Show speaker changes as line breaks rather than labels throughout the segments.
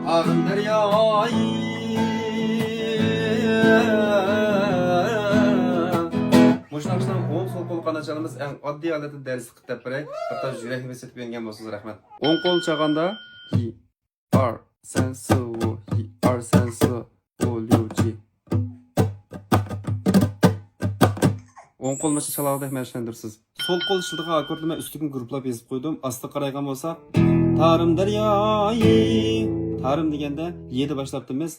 Ağın deryayı Muşnaqışdan 10 sol qol qanaçalımız eng oddiy holatda ders qilib deb beray. Hatto yurakni eslatib bergan bo'lsangiz rahmat. 10 qo'l chaqanda hi ar sen su hi ar sen su oluji. 10 qo'l macha chalog'idek mashlandirsiz. Sol qo'l shildiqi akkordni men ustiga guruhlab yozib qo'ydim. Asta qaraygan bo'lsak, tarim daryoyi. Tarim deganda yedi boshlabdimiz.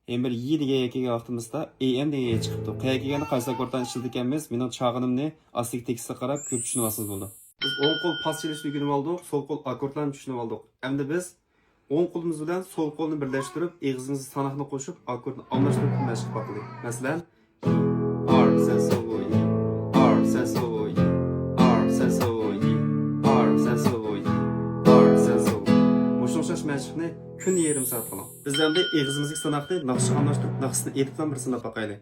Bir y degan yakiga vaqtimizda am degan chiqibdi. Qayerga kelganda qaysi akkorddan ishildi ekanmiz. Mening chog'inimni astiga tekisga qarab ko'p tushunib olsangiz bo'ldi. Biz 10 qo'l pas chelishni o'rganib oldik, sol qo'l akkordlarni tushunib oldik. Endi biz 10 qo'limiz bilan sol qo'lni birlashtirib, eg'izimizni sanoqni qo'shib, akkordni almashtirib mashq qildik. Masalan, ar sen sol ar sen sol ar sen sol ar sen sol ar sen sol. Mushunchash mashqni kun yarim soat qiling. Bizdan da eg'izimizga sanoqni naqshga almashtirib, naqshni edibdan bir sinab boqaylik.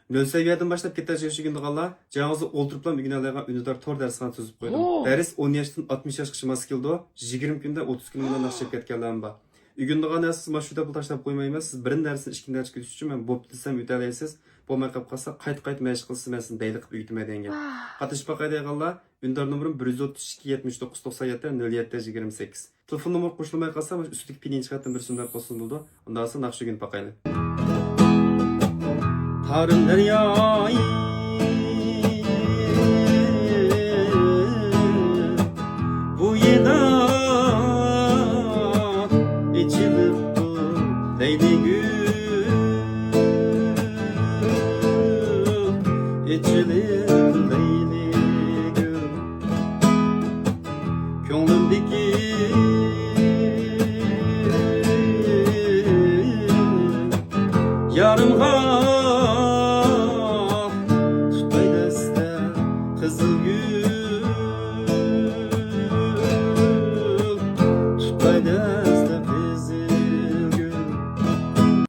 0 seviyadan başlap ketaş yaşayındıqalla жаңызы олтырыплам үйгіналайған үнідar tor дәрсіған түзіп қойдым. Дәріс 10 yaştan 60 yaş қышымасы келді, 20 күнде 30 күнімden ақшап кеткенлерім бар. Үйгіндіған әсіз машуда бұл таштап қоймаймыз, сіз бірін дәрісін ішкен дәріс көтіш үшін мен боп десем өтәлейсіз, болмай қап қалса қайт мәшік қылсыз мен сізін дәйлі қып үйітіме денген. Қатыш бақайдайғалла, үндар номерім 132-79-97-07-28. Telefon nomor qo'shilmay qolsa, ustidagi pininchi xatdan bir so'mlar qo'shilsin bo'ldi. Undan so'ng naqsh o'rganib boqayli. Tarim daryoyi bu yerda ichilibdi leyli gul ichilib leyli gul ko'nglimdagi yarımga kızım